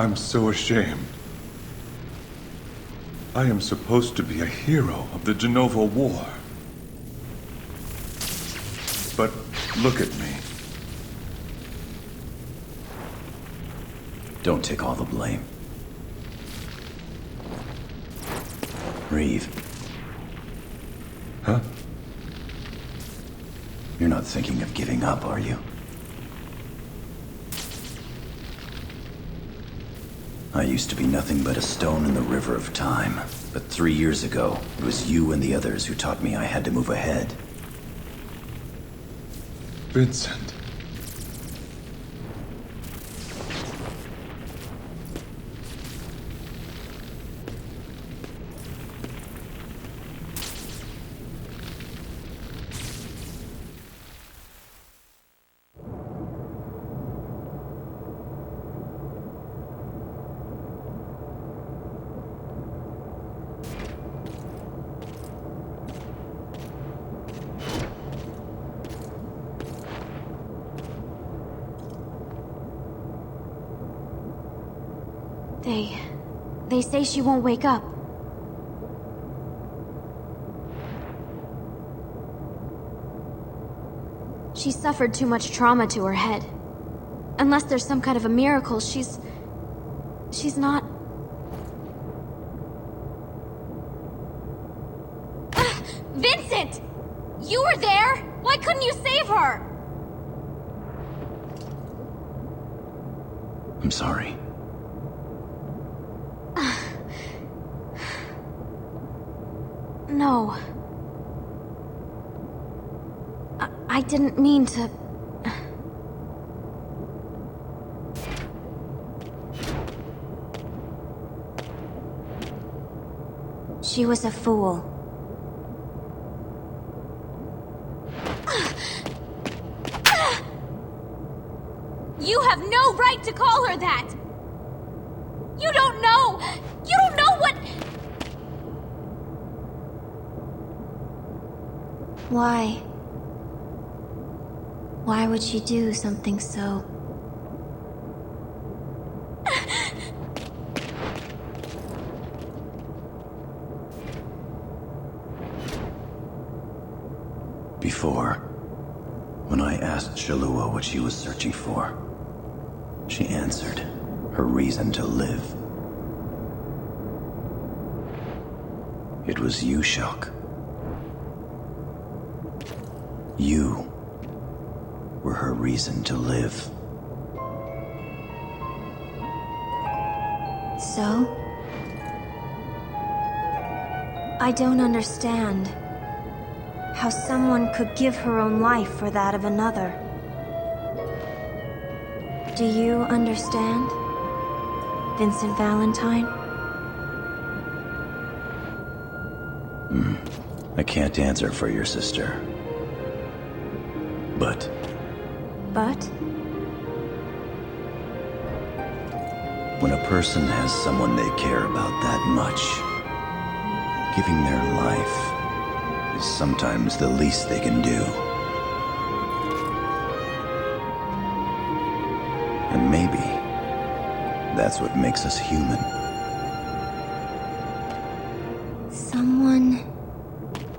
I'm so ashamed. I am supposed to be a hero of the Genova War. But look at me. Don't take all the blame. Reeve. Huh? You're not thinking of giving up, are you? I used to be nothing but a stone in the river of time. But 3 years ago, it was you and the others who taught me I had to move ahead. Vincent. They say she won't wake up. She suffered too much trauma to her head. Unless there's some kind of a miracle, she's not... Vincent! You were there? Why couldn't you save her? I'm sorry. No. I didn't mean to... She was a fool. You have no right to call her that! You don't know! You don't know what... Why? Why would she do something so... Before, when I asked Shalua what she was searching for, she answered, her reason to live. It was you, Shock. You were her reason to live. So? I don't understand how someone could give her own life for that of another. Do you understand, Vincent Valentine? I can't answer for your sister. But But? when a person has someone they care about that much, giving their life is sometimes the least they can do. And maybe that's what makes us human. Someone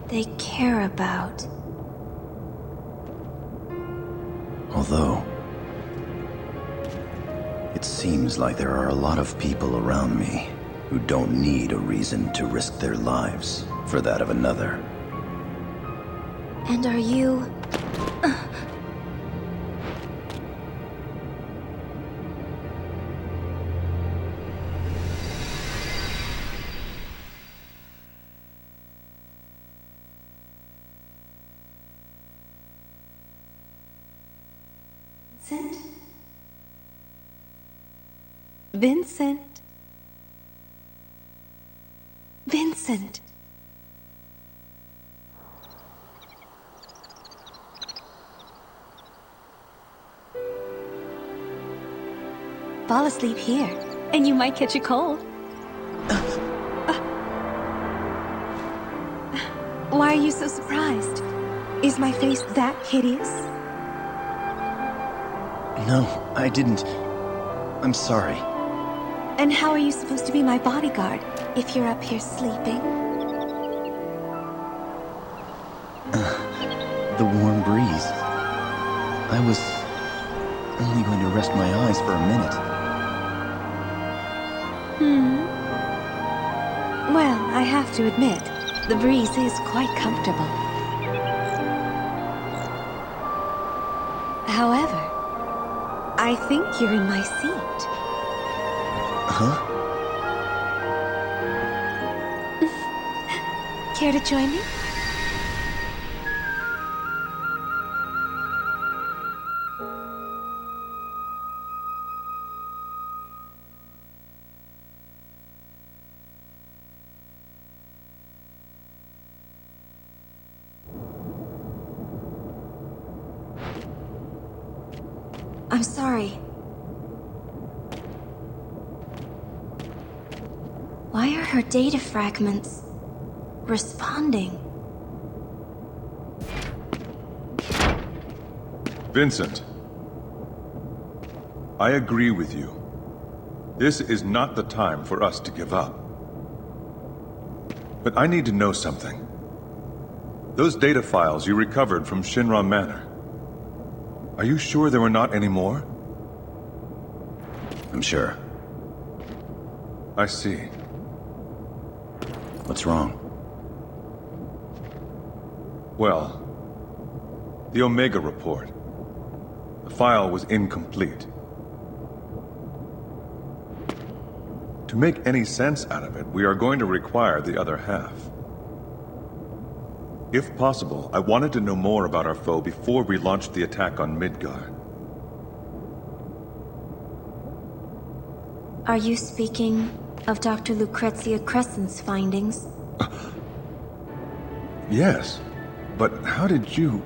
they care about. Although, it seems like there are a lot of people around me who don't need a reason to risk their lives for that of another. And are you... Vincent? Vincent? Fall asleep here, and you might catch a cold. Why are you so surprised? Is my face that hideous? No, I didn't. I'm sorry. And how are you supposed to be my bodyguard if you're up here sleeping? The warm breeze. I was only going to rest my eyes for a minute. Well, I have to admit, the breeze is quite comfortable. However, I think you're in my seat. Huh? Care to join me? I'm sorry. Why are her data fragments responding? Vincent. I agree with you. This is not the time for us to give up. But I need to know something. Those data files you recovered from Shinra Manor. Are you sure there were not any more? I'm sure. I see. What's wrong? Well, the Omega report. The file was incomplete. To make any sense out of it, we are going to require the other half. If possible, I wanted to know more about our foe before we launched the attack on Midgar. Are you speaking of Dr. Lucrezia Crescent's findings? Yes, but how did you...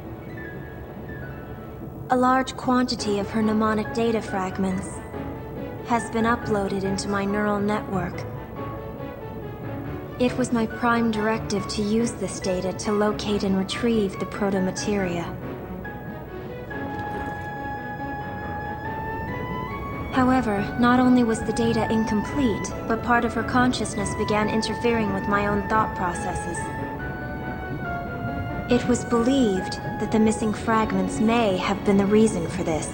A large quantity of her mnemonic data fragments has been uploaded into my neural network. It was my prime directive to use this data to locate and retrieve the proto-materia. However, not only was the data incomplete, but part of her consciousness began interfering with my own thought processes. It was believed that the missing fragments may have been the reason for this.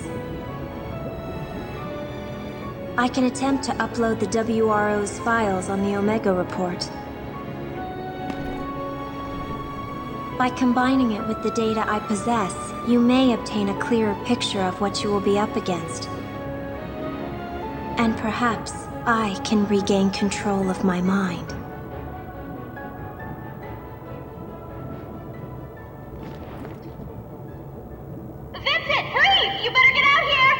I can attempt to upload the WRO's files on the Omega report. By combining it with the data I possess, you may obtain a clearer picture of what you will be up against. And perhaps I can regain control of my mind. Vincent, freeze! You better get out here!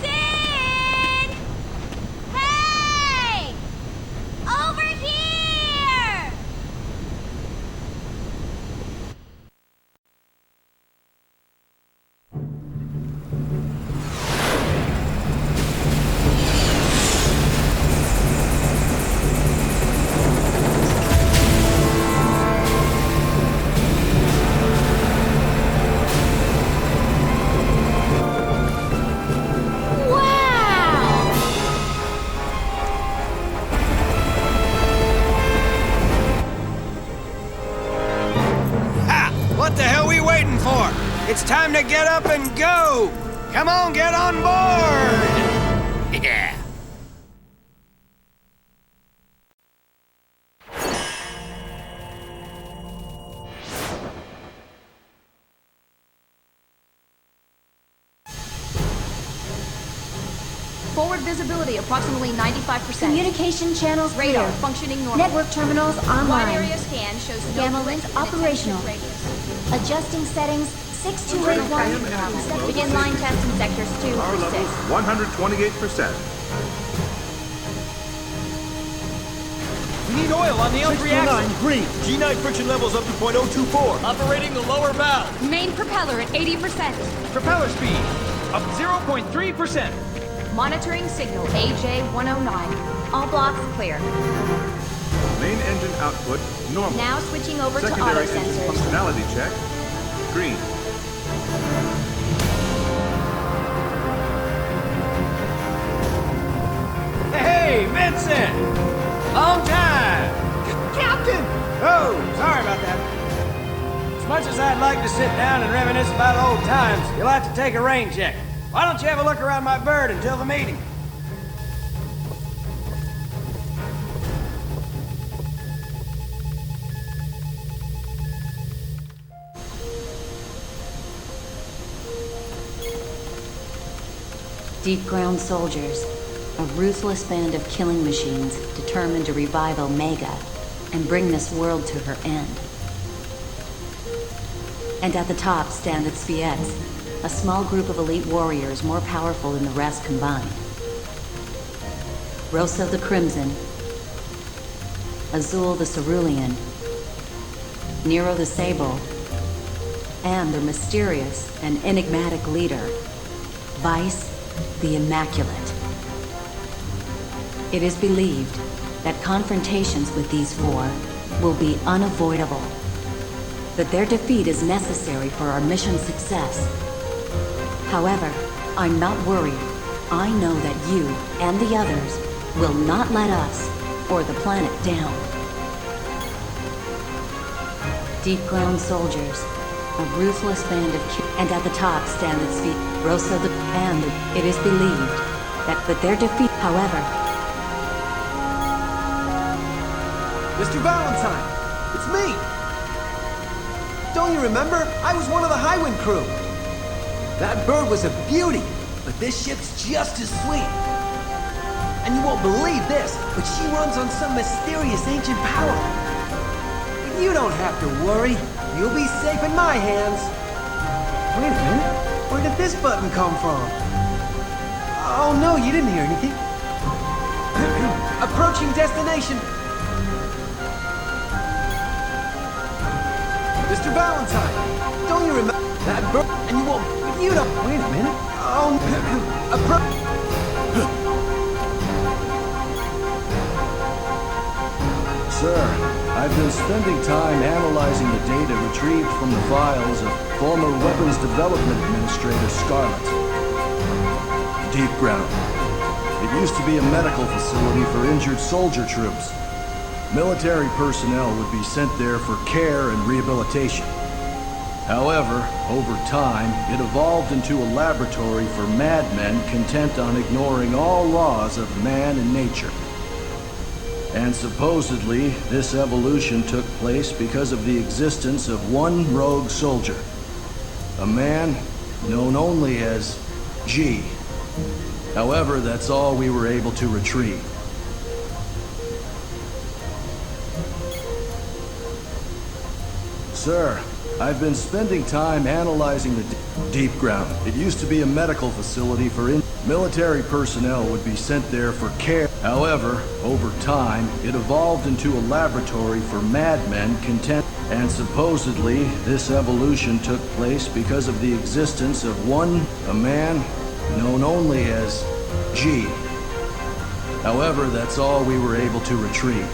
Sid! Hey! Over here! Wow! Ha! What the hell we waiting for? It's time to get up and go! Come on, get on board! Yeah. Forward visibility approximately 95%. Communication channels Radar clear. functioning normally. Network terminals Wide online. area scan shows no Gamma glitch link in operational. detection radius. Adjusting settings 6281. Begin line test in sectors 2 Power through levels 6. 128%. We need oil on the L3 axle. Green. G9 friction levels up to .024. Operating the lower valve. Main propeller at 80%. Propeller speed up 0.3%. Monitoring signal AJ-109. All blocks clear. Main engine output, normal. Now switching over to auto Secondary engine sensors. functionality check, green. Hey, Vincent! Long time! Captain! Oh, sorry about that. As much as I'd like to sit down and reminisce about old times, you'll have to take a rain check. Why don't you have a look around my bird until the meeting? Deep ground soldiers, a ruthless band of killing machines determined to revive Omega and bring this world to her end. And at the top stand its VII, a small group of elite warriors more powerful than the rest combined. Rosa the Crimson, Azul the Cerulean, Nero the Sable, and their mysterious and enigmatic leader, VII the Immaculate. It is believed that confrontations with these four will be unavoidable, that their defeat is necessary for our mission's success. However, I'm not worried. I know that you and the others will not let us or the planet down. Deep ground soldiers, a ruthless band of and at the top stand its feet, Rosa the and it is believed that their defeat, however. Mr. Valentine, it's me! Don't you remember? I was one of the Highwind crew. That bird was a beauty, but this ship's just as sweet. And you won't believe this, but she runs on some mysterious ancient power. But you don't have to worry. You'll be safe in my hands. Wait a minute. Where did this button come from? Oh no, you didn't hear anything. Approaching destination. Mr. Valentine, don't you remember that bird? And you won't. You don't. Wait a minute. Oh, Sir, I've been spending time analyzing the data retrieved from the files of former Weapons Development Administrator Scarlet. Deep ground. It used to be a medical facility for injured soldier troops. Military personnel would be sent there for care and rehabilitation. However, over time, it evolved into a laboratory for madmen content on ignoring all laws of man and nature. And supposedly, this evolution took place because of the existence of one rogue soldier. A man known only as G. However, that's all we were able to retrieve. Sir, I've been spending time analyzing the deep ground. It used to be a medical facility for military personnel would be sent there for care. However, over time, it evolved into a laboratory for madmen content. And supposedly, this evolution took place because of the existence of a man known only as G. However, that's all we were able to retrieve.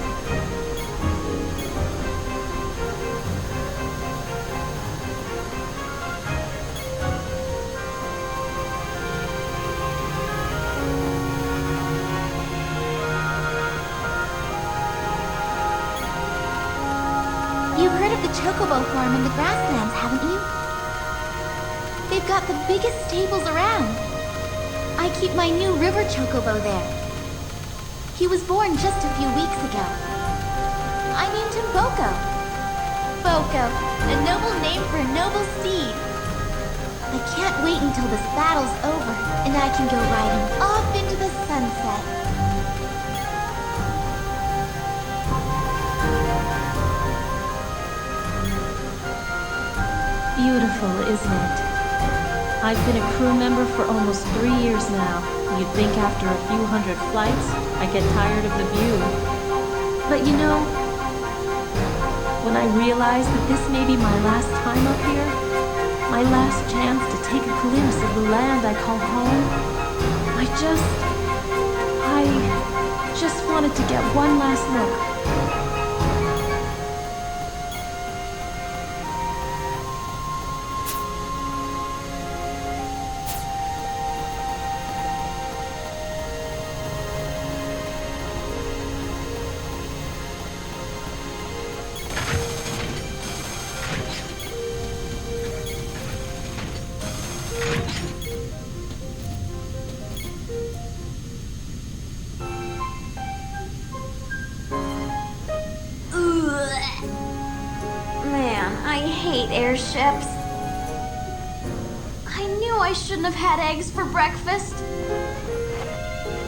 You've heard of the Chocobo farm in the grasslands, haven't you? They've got the biggest stables around. I keep my new river Chocobo there. He was born just a few weeks ago. I named him Boko. Boko, a noble name for a noble steed. I can't wait until this battle's over and I can go riding off into the sunset. Beautiful, isn't it? I've been a crew member for almost 3 years now. You'd think after a few hundred flights, I'd get tired of the view. But you know, when I realized that this may be my last time up here, my last chance to take a glimpse of the land I call home, my I just wanted to get one last look. I hate airships. I knew I shouldn't have had eggs for breakfast.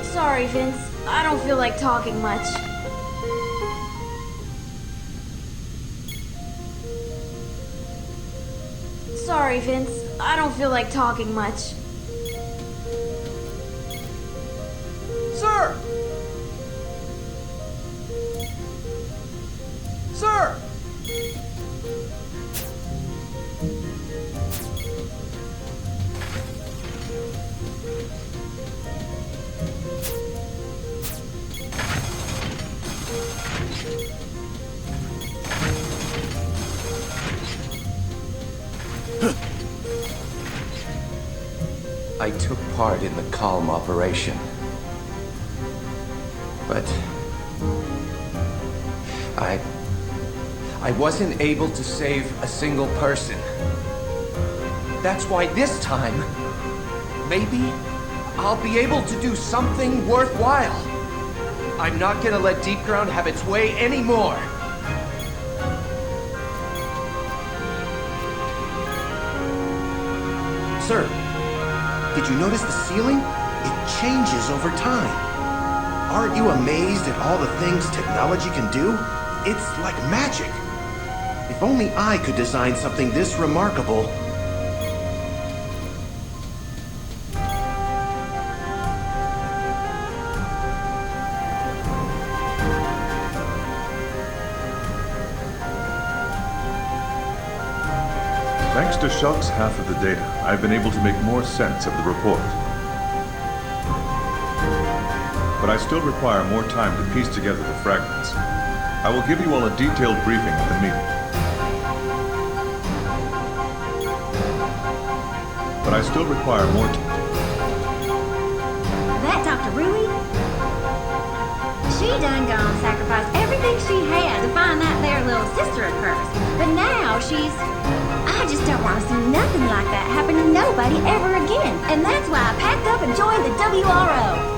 Sorry, Vince. I don't feel like talking much. Sorry, Vince. I don't feel like talking much. Sir! Sir! I took part in the Calm operation. But I wasn't able to save a single person. That's why this time, maybe I'll be able to do something worthwhile. I'm not gonna let Deep Ground have its way anymore. Sir, did you notice the ceiling? It changes over time. Aren't you amazed at all the things technology can do? It's like magic. If only I could design something this remarkable. Thanks to Shock's half of the data, I've been able to make more sense of the report. But I still require more time to piece together the fragments. I will give you all a detailed briefing at the meeting. But I still require more time. That Dr. Rui? She done gone sacrificed everything she had to find that there little sister of hers. But now I just don't want to see nothing like that happen to nobody ever again. And that's why I packed up and joined the WRO.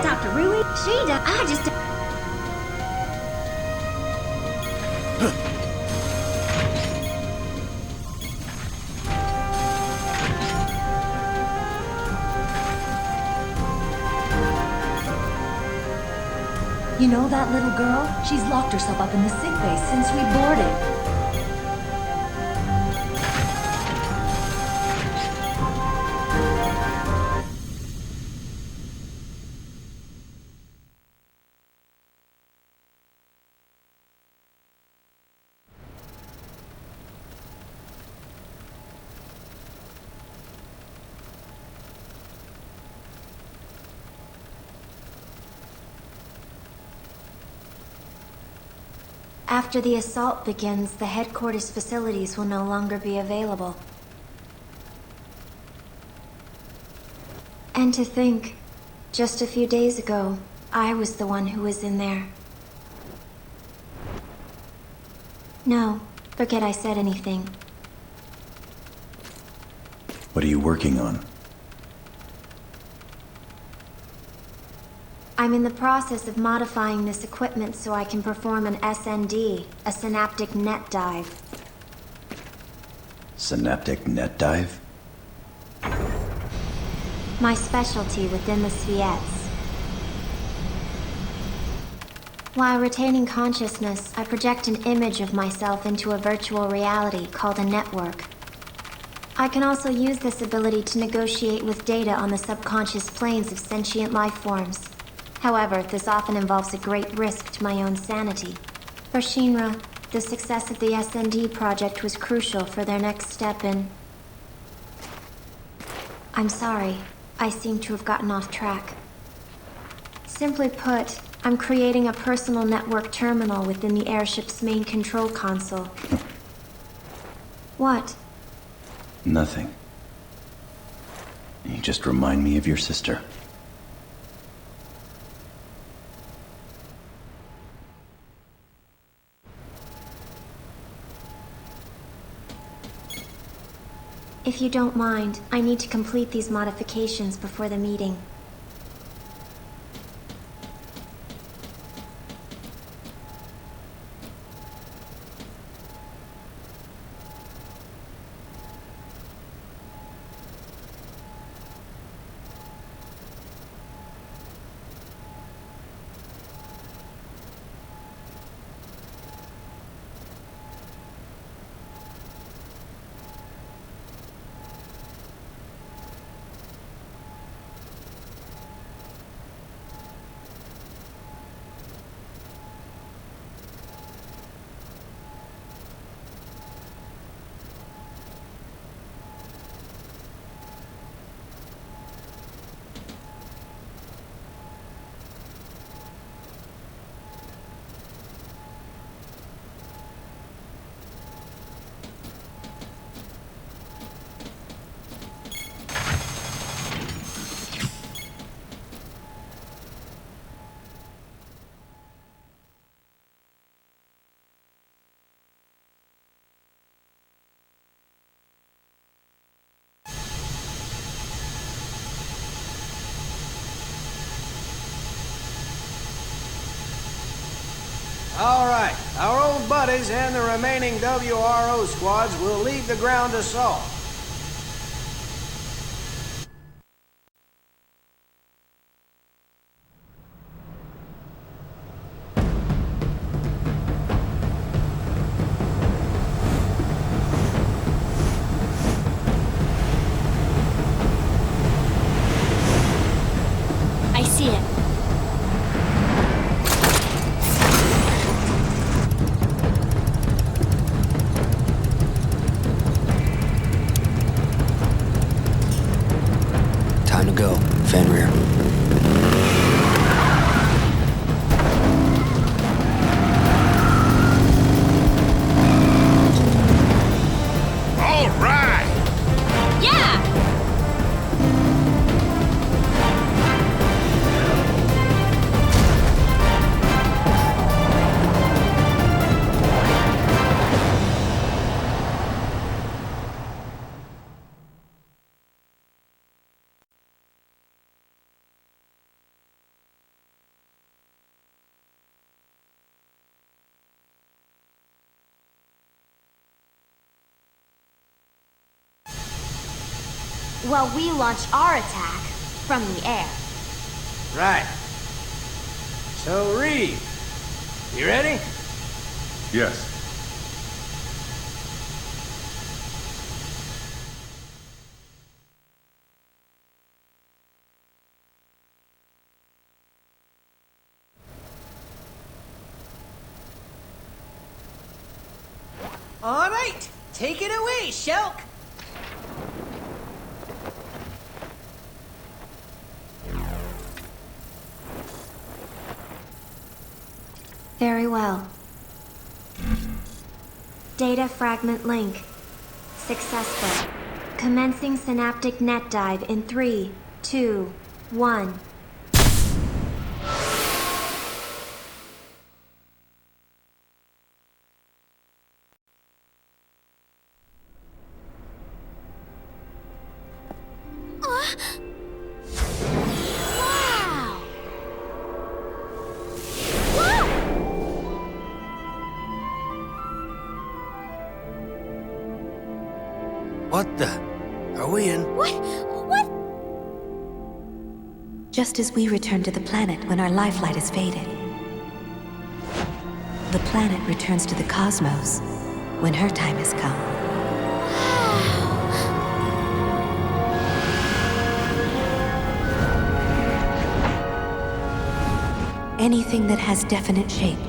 Dr. Rui, she done. I just. You know that little girl? She's locked herself up in the sick bay since we boarded. After the assault begins, the headquarters facilities will no longer be available. And to think, just a few days ago, I was the one who was in there. No, forget I said anything. What are you working on? I'm in the process of modifying this equipment so I can perform an SND, a synaptic net dive. Synaptic net dive? My specialty within the VII. While retaining consciousness, I project an image of myself into a virtual reality called a network. I can also use this ability to negotiate with data on the subconscious planes of sentient life forms. However, this often involves a great risk to my own sanity. For Shinra, the success of the SND project was crucial for their next step in... I'm sorry, I seem to have gotten off track. Simply put, I'm creating a personal network terminal within the airship's main control console. What? Nothing. You just remind me of your sister. If you don't mind, I need to complete these modifications before the meeting. All right, our old buddies and the remaining WRO squads will lead the ground assault. I see it. Time to go, Fenrir. All right! Yeah! Well, we launch our attack from the air. Right. So, Reeve, you ready? Yes. All right, take it away, Shulk. Very well. Data fragment link. Successful. Commencing synaptic net dive in 3, 2, 1. What the? Are we in? What? Just as we return to the planet when our lifelight is faded, the planet returns to the cosmos when her time has come. Anything that has definite shape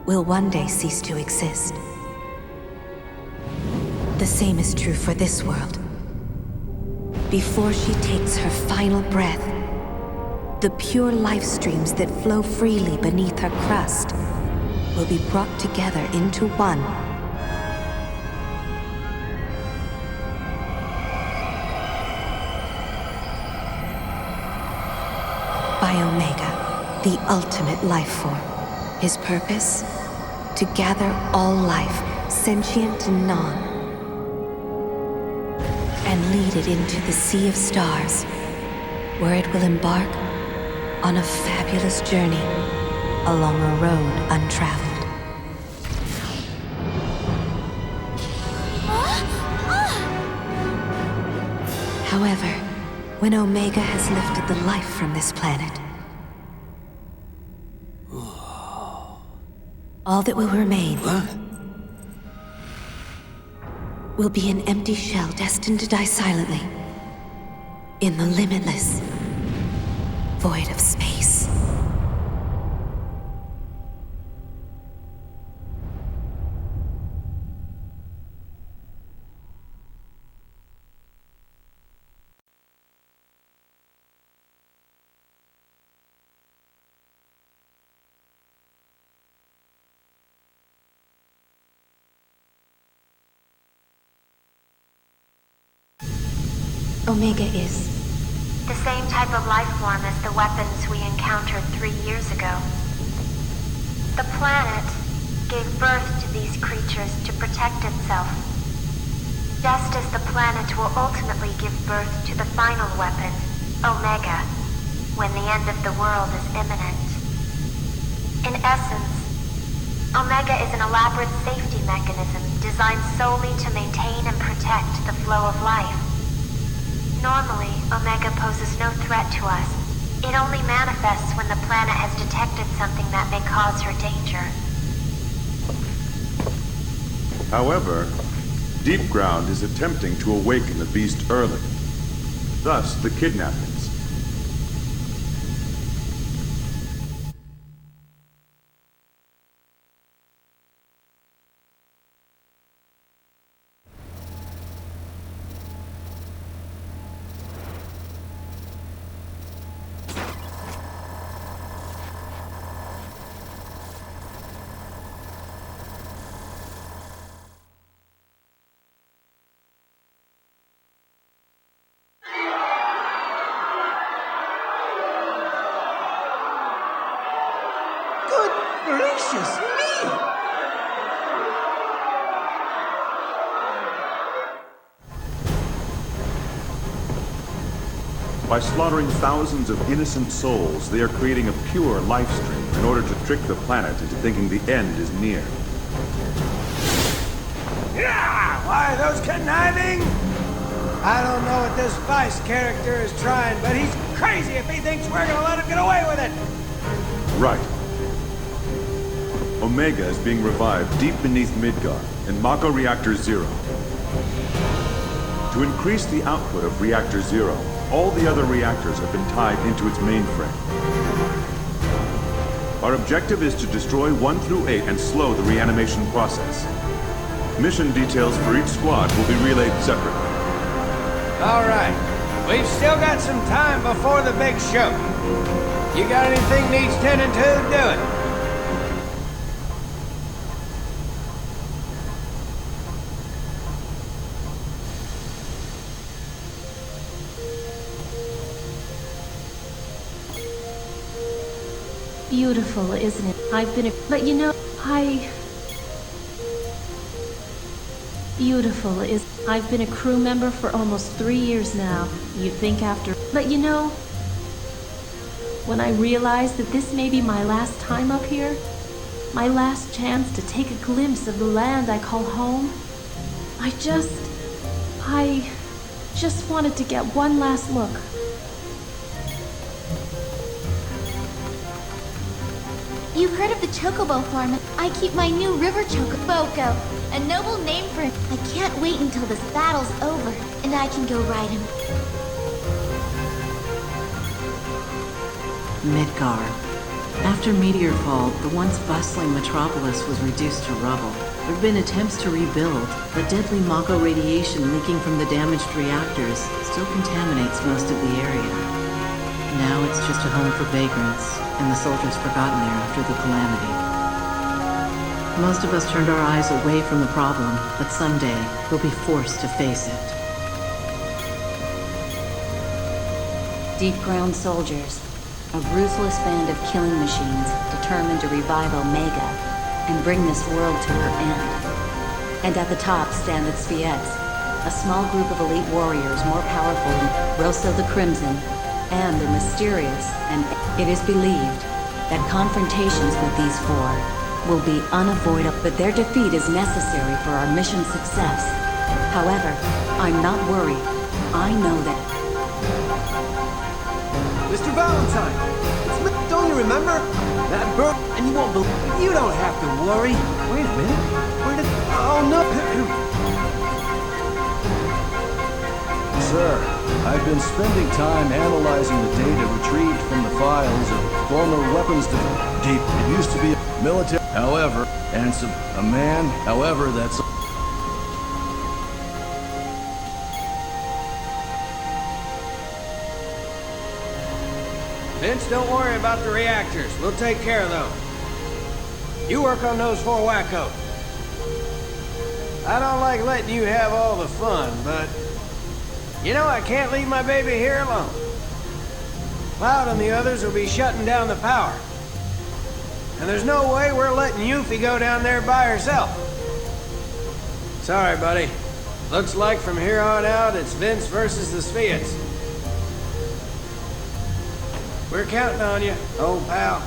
will one day cease to exist. The same is true for this world. Before she takes her final breath, the pure life streams that flow freely beneath her crust will be brought together into one. By Omega, the ultimate life form. His purpose? To gather all life, sentient and non, and lead it into the sea of stars, where it will embark on a fabulous journey along a road untraveled. However, when Omega has lifted the life from this planet, all that will remain will be an empty shell destined to die silently in the limitless void of space. Omega is the same type of life form as the weapons we encountered 3 years ago. The planet gave birth to these creatures to protect itself, just as the planet will ultimately give birth to the final weapon, Omega, when the end of the world is imminent. In essence, Omega is an elaborate safety mechanism designed solely to maintain and protect the flow of life. Normally, Omega poses no threat to us. It only manifests when the planet has detected something that may cause her danger. However, Deep Ground is attempting to awaken the beast early. Thus, the kidnappings. Gracious me! By slaughtering thousands of innocent souls, they are creating a pure life stream in order to trick the planet into thinking the end is near. Yeah! Why, those conniving? I don't know what this Vice character is trying, but he's crazy if he thinks we're gonna let him get away with it! Right. Omega is being revived deep beneath Midgard in Mako Reactor Zero. To increase the output of Reactor Zero, all the other reactors have been tied into its mainframe. Our objective is to destroy 1 through 8 and slow the reanimation process. Mission details for each squad will be relayed separately. All right. We've still got some time before the big show. You got anything needs tending to, do it. Beautiful, isn't it? But you know, Beautiful is... I've been a crew member for almost 3 years now. You'd think after... But you know, when I realized that this may be my last time up here, my last chance to take a glimpse of the land I call home, I just wanted to get one last look. You've heard of the Chocobo farm. I keep my new river Chocobo, a noble name for him. I can't wait until this battle's over, and I can go ride him. Midgar. After Meteorfall, the once bustling metropolis was reduced to rubble. There have been attempts to rebuild, but deadly Mako radiation leaking from the damaged reactors still contaminates most of the area. Now it's just a home for vagrants, and the soldiers forgotten there after the calamity. Most of us turned our eyes away from the problem, but someday we'll be forced to face it. Deep ground soldiers, a ruthless band of killing machines determined to revive Omega and bring this world to her end. And at the top stand the VII, a small group of elite warriors more powerful than Rosso the Crimson, and the mysterious, and it is believed that confrontations with these four will be unavoidable, but their defeat is necessary for our mission's success. However, I'm not worried. I know that... Mr. Valentine! It's me. Don't you remember? That bird... And you won't believe... You don't have to worry. Wait a minute. Where did... Oh, no. Sir, I've been spending time analyzing the data retrieved from the files of former weapons deep. It used to be a military, however, and a man, however, that's... Vince, don't worry about the reactors. We'll take care of those. You work on those four wackos. I don't like letting you have all the fun, but... You know, I can't leave my baby here alone. Cloud and the others will be shutting down the power. And there's no way we're letting Yuffie go down there by herself. Sorry, buddy. Looks like from here on out, it's Vince versus the Sphiats. We're counting on you, old pal.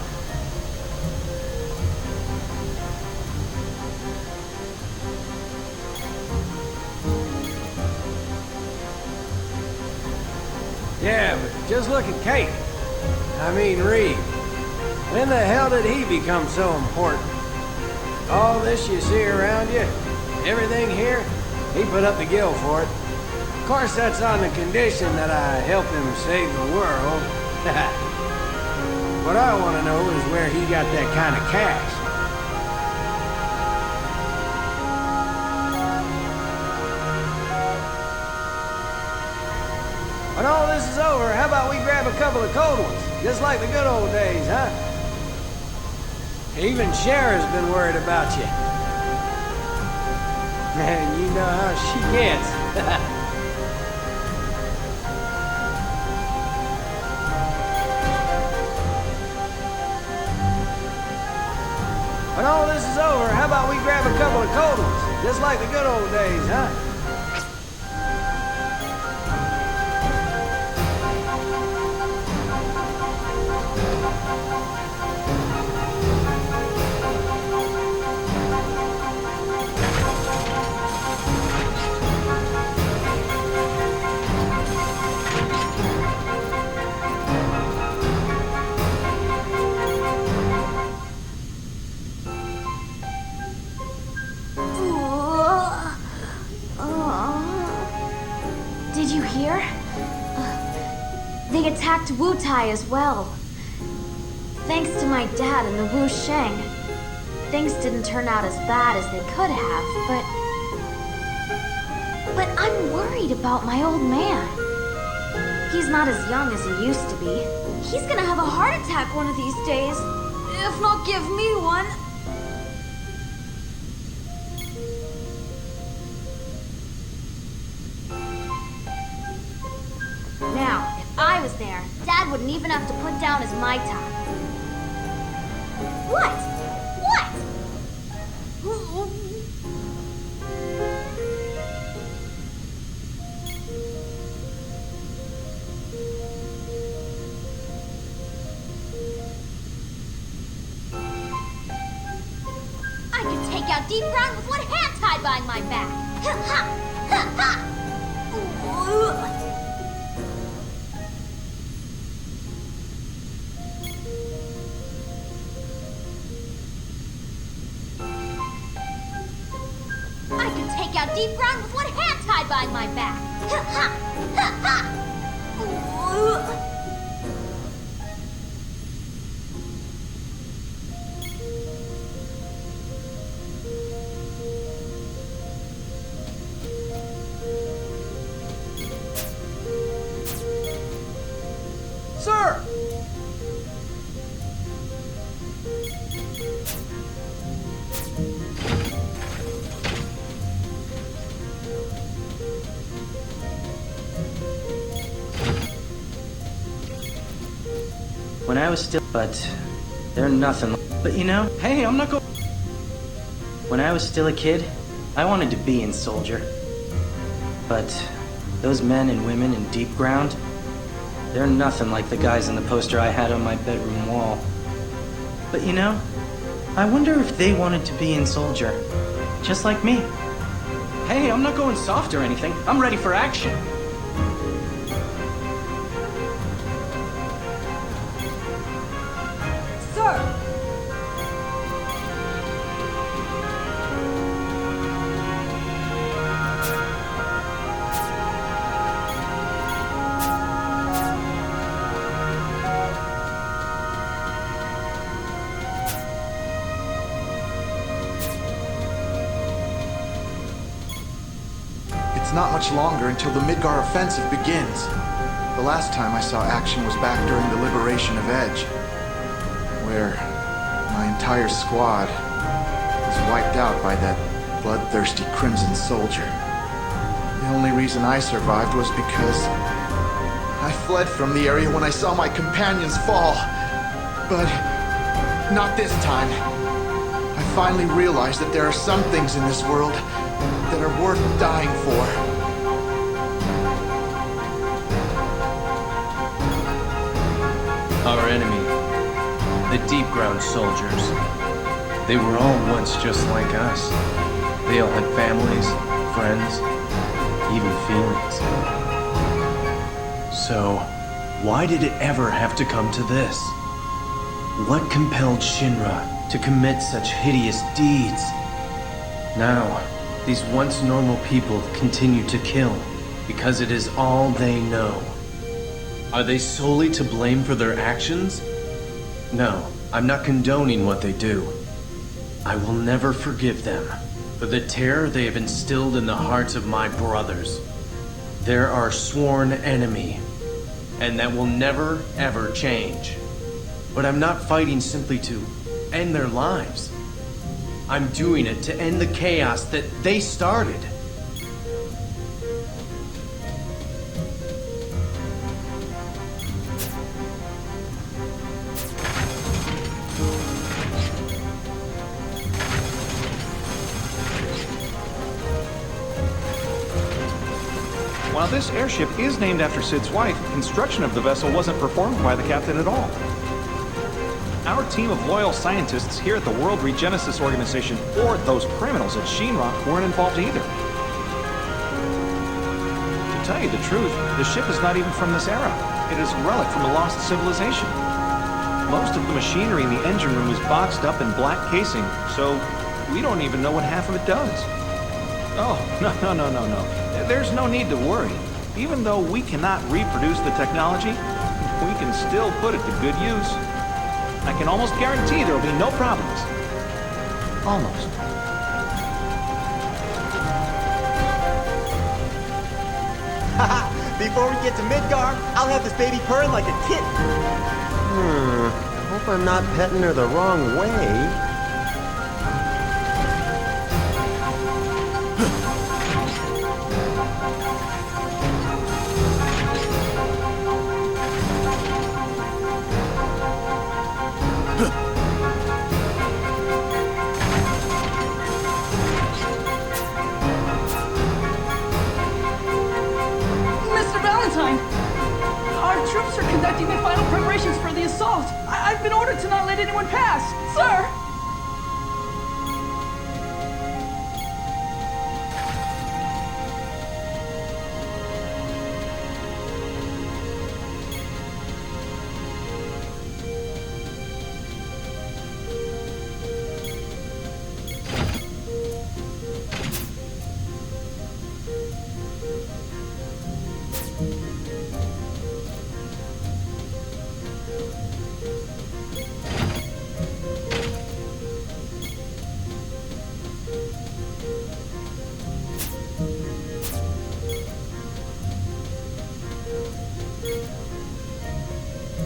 Yeah, but just look at Kate. I mean, Reed. When the hell did he become so important? All this you see around you, everything here, he put up the gill for it. Of course, that's on the condition that I help him save the world. What I want to know is where he got that kind of cash. When all this is over, how about we grab a couple of cold ones? Just like the good old days, huh? Even Shera's been worried about you. Man, you know how she gets. When all this is over, how about we grab a couple of cold ones? Just like the good old days, huh? Did you hear? They attacked Wu Tai as well. Thanks to my dad and the Wu Sheng, things didn't turn out as bad as they could have, but I'm worried about my old man. He's not as young as he used to be. He's gonna have a heart attack one of these days, if not give me one. Now, if I was there, Dad wouldn't even have to put down his Mai Tai. What? What? I can take out deep ground with one hand tied behind my back. Ha ha! Ha ha! I can take out deep ground with one hand tied behind my back. Ha ha! Ha ha! Sir! When I was still, but they're nothing. But you know, hey, I'm not going. When I was still a kid, I wanted to be in Soldier. But those men and women in Deep Ground, they're nothing like the guys in the poster I had on my bedroom wall. But you know, I wonder if they wanted to be in Soldier, just like me. Hey, I'm not going soft or anything. I'm ready for action. It's not much longer until the Midgar offensive begins. The last time I saw action was back during the liberation of Edge, where my entire squad was wiped out by that bloodthirsty Crimson Soldier. The only reason I survived was because I fled from the area when I saw my companions fall. But not this time. I finally realized that there are some things in this world that are worth dying for. Our enemy, the Deep Ground soldiers. They were all once just like us. They all had families, friends, even feelings. So, why did it ever have to come to this? What compelled Shinra to commit such hideous deeds? Now, these once normal people continue to kill because it is all they know. Are they solely to blame for their actions? No, I'm not condoning what they do. I will never forgive them for the terror they have instilled in the hearts of my brothers. They're our sworn enemy, and that will never, ever change. But I'm not fighting simply to end their lives. I'm doing it to end the chaos that they started. While this airship is named after Sid's wife, construction of the vessel wasn't performed by the captain at all. Our team of loyal scientists here at the World Regenesis Organization, or those criminals at Shinra, weren't involved either. To tell you the truth, the ship is not even from this era. It is a relic from a lost civilization. Most of the machinery in the engine room is boxed up in black casing, so we don't even know what half of it does. Oh, no. There's no need to worry. Even though we cannot reproduce the technology, we can still put it to good use. I can almost guarantee there will be no problems. Almost. Haha, before we get to Midgar, I'll have this baby purring like a kitten. Hope I'm not petting her the wrong way. conducting the final preparations for the assault. I've been ordered to not let anyone pass, sir!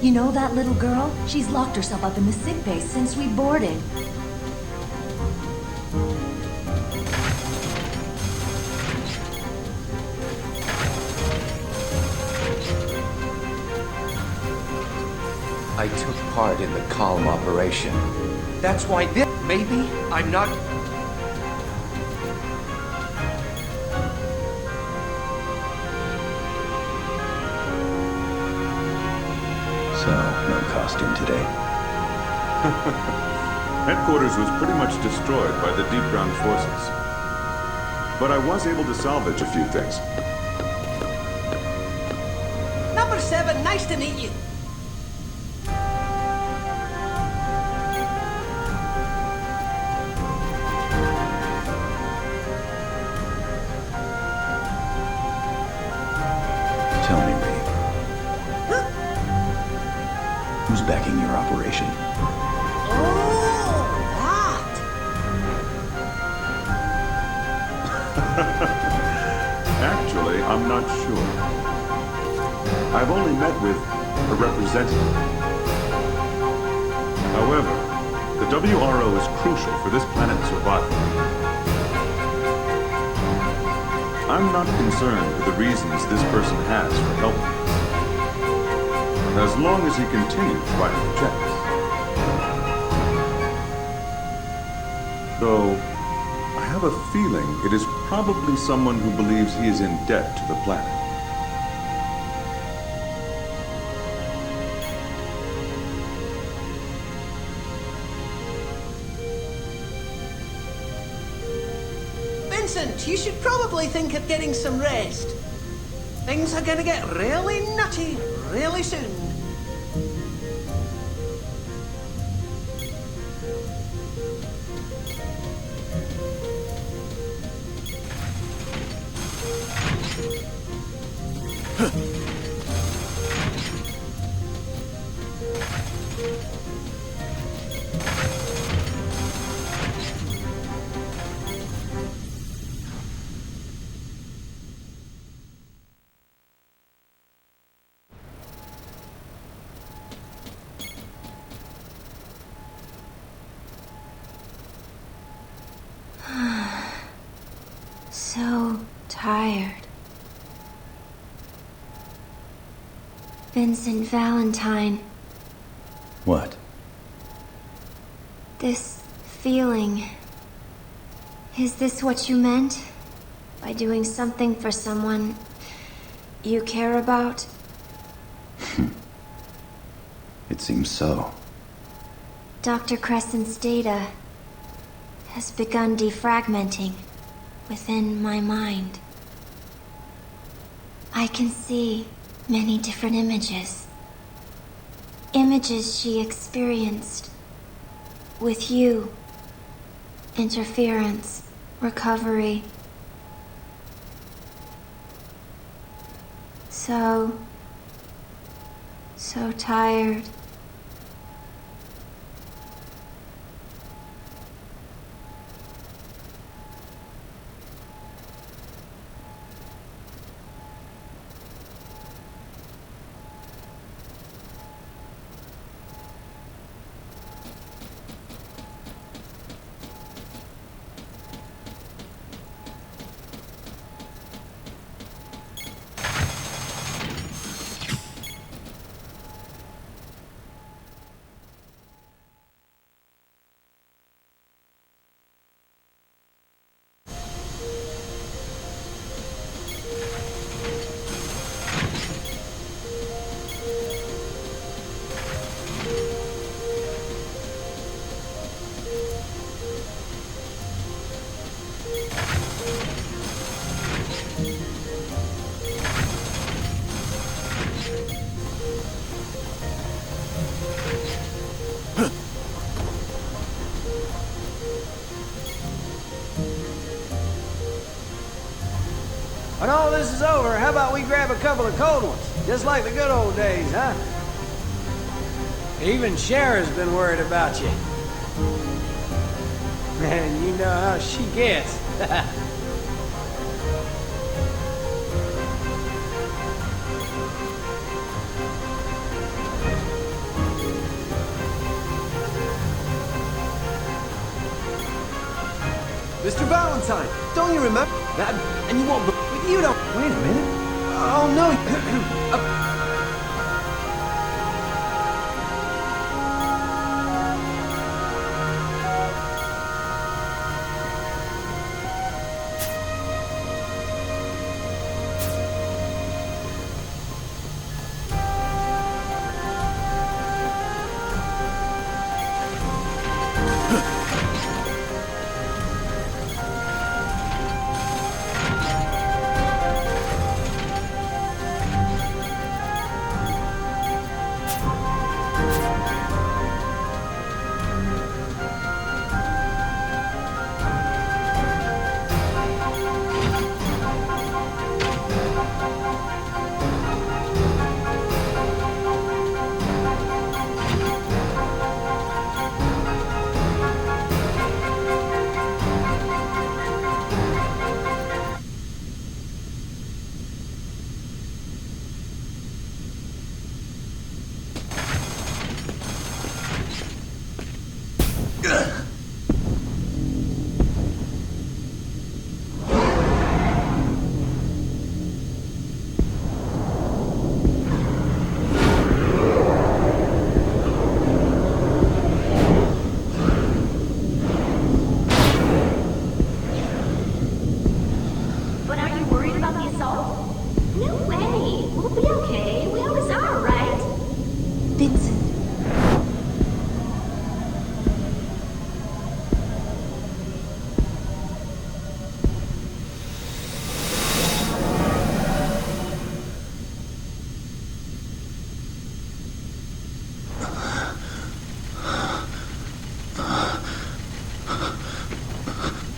You know that little girl? She's locked herself up in the sick bay since we boarded. I took part in the calm operation. That's why this... Maybe I'm not... So, no costume today. Headquarters was pretty much destroyed by the deep ground forces. But I was able to salvage a few things. Number 7, nice to meet you. Tell me, Ree. Who's backing your operation? Actually, I'm not sure. I've only met with a representative. However, the WRO is crucial for this planet's survival. I'm not concerned with the reasons this person has for helping us, as long as he continues writing checks. Though, I have a feeling it is probably someone who believes he is in debt to the planet. Vincent, you should probably think of getting some rest. Things are gonna get really nutty really soon. So tired. Vincent Valentine, What? this feeling. Is this what you meant? By doing something for someone you care about? It seems so. Dr. Crescent's data has begun defragmenting within my mind. I can see many different images. Images she experienced with you. Interference, recovery. So tired. When all this is over, how about we grab a couple of cold ones? Just like the good old days, huh? Even Shera's been worried about you. Man, you know how she gets. Mr. Valentine, don't you remember that? And you won't. You don't. Wait a minute. Oh no.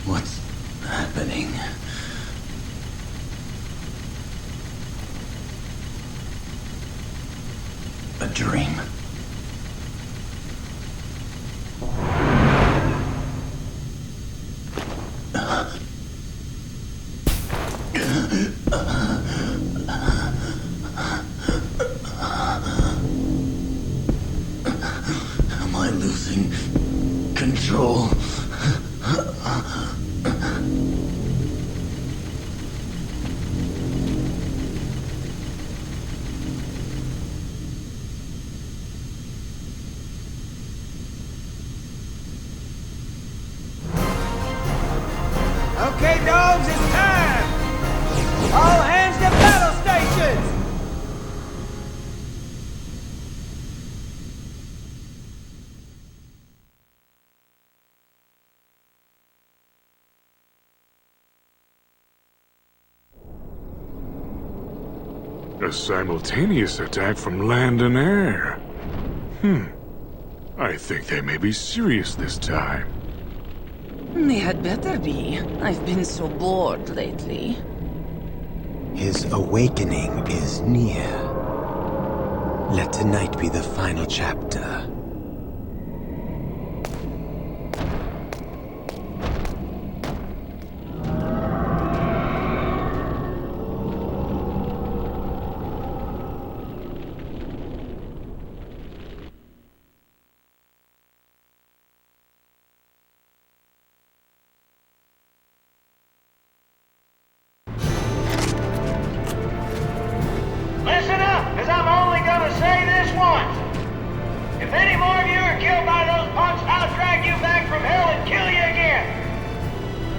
What's happening? A dream? Am I losing control? Okay, dogs, it's time! All hands to battle stations! A simultaneous attack from land and air. I think they may be serious this time. They had better be. I've been so bored lately. His awakening is near. Let tonight be the final chapter. Listen up, because I'm only gonna say this once. If any more of you are killed by those punks, I'll drag you back from hell and kill you again.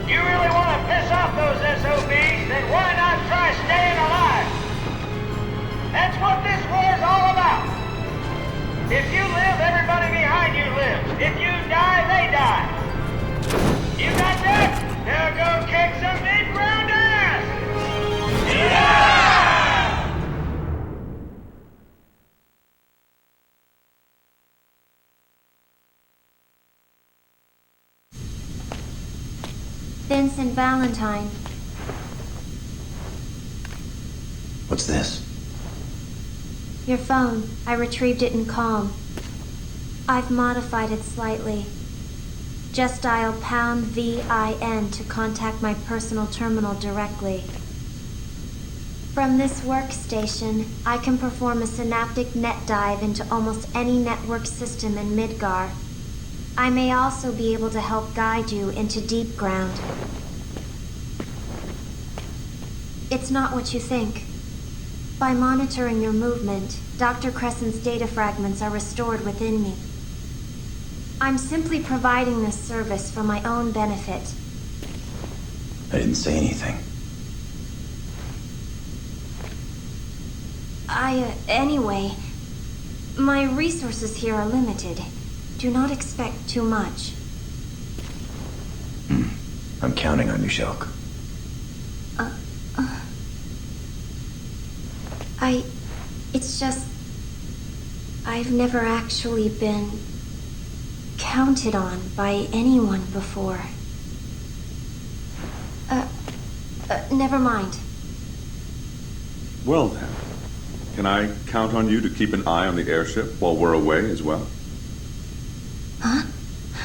You really want to piss off those SOBs, then why not try staying alive? That's what this war's all about. If you live, everybody behind you lives. If you die, they die. You got that? Now go kick some mid-ground ass! Yeah! Vincent Valentine. What's this? Your phone. I retrieved it in Calm. I've modified it slightly. Just dial pound VIN to contact my personal terminal directly. From this workstation, I can perform a synaptic net dive into almost any network system in Midgar. I may also be able to help guide you into deep ground. It's not what you think. By monitoring your movement, Dr. Crescent's data fragments are restored within me. I'm simply providing this service for my own benefit. I didn't say anything. Anyway, my resources here are limited. Do not expect too much. I'm counting on you, Shulk. It's just... I've never actually been counted on by anyone before. Never mind. Well then, can I count on you to keep an eye on the airship while we're away as well? Huh?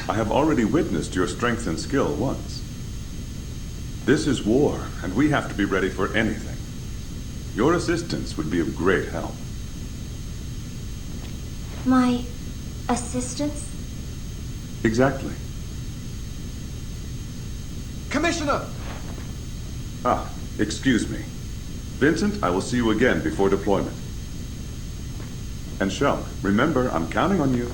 I have already witnessed your strength and skill once. This is war, and we have to be ready for anything. Your assistance would be of great help. My assistance? Exactly. Commissioner! Ah, excuse me. Vincent, I will see you again before deployment. And Shulk, remember, I'm counting on you.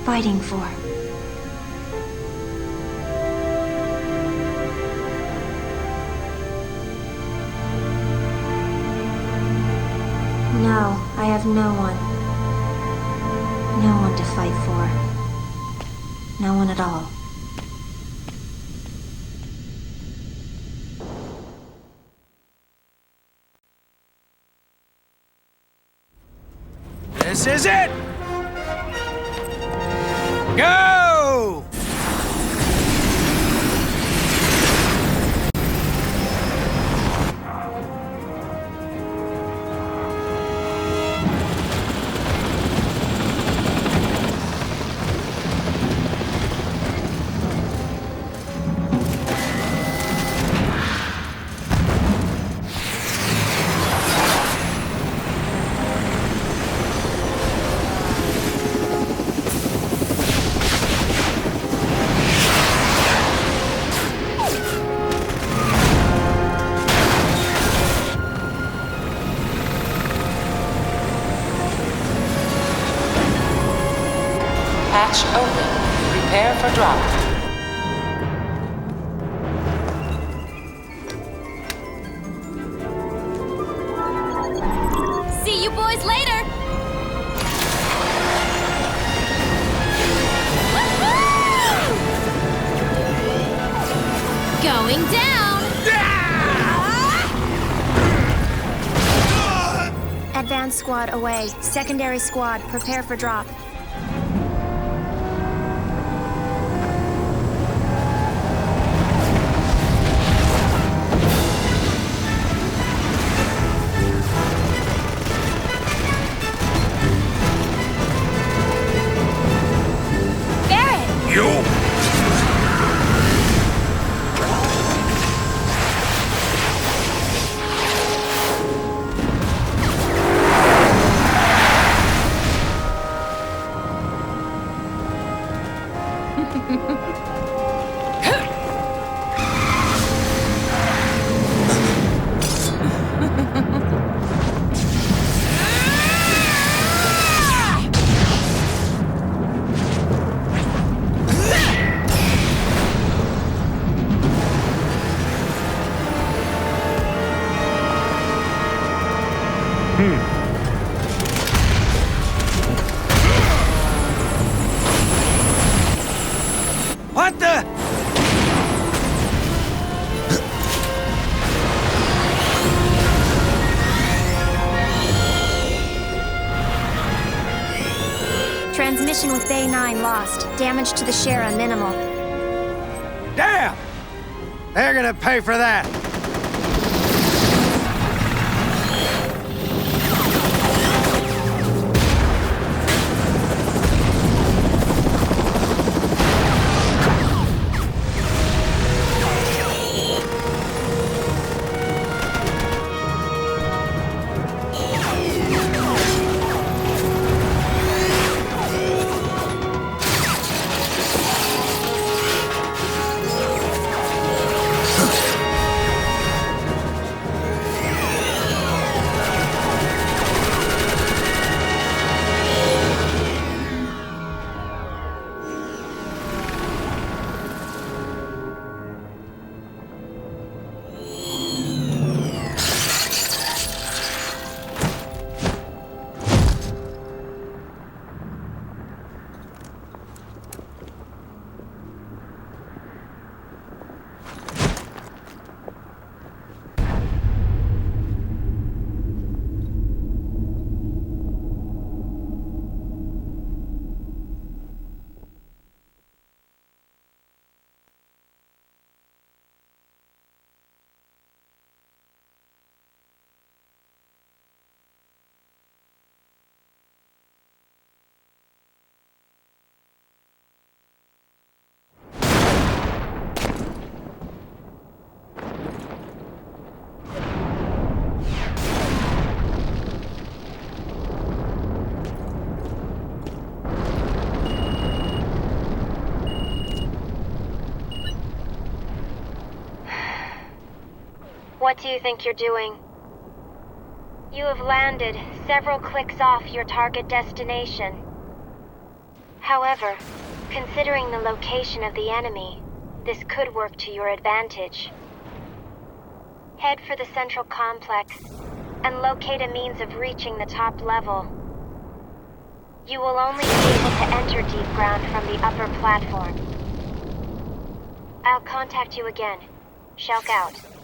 Fighting for. No, I have no one. No one to fight for. No one at all. This is it! Go! Hatch open. Prepare for drop. See you boys later! Going down! Advance squad away. Secondary squad, prepare for drop. What the? Transmission with Bay 9 lost. Damage to the Shera minimal. Damn! They're gonna pay for that! What do you think you're doing? You have landed several clicks off your target destination. However, considering the location of the enemy, this could work to your advantage. Head for the central complex and locate a means of reaching the top level. You will only be able to enter deep ground from the upper platform. I'll contact you again. Shulk out.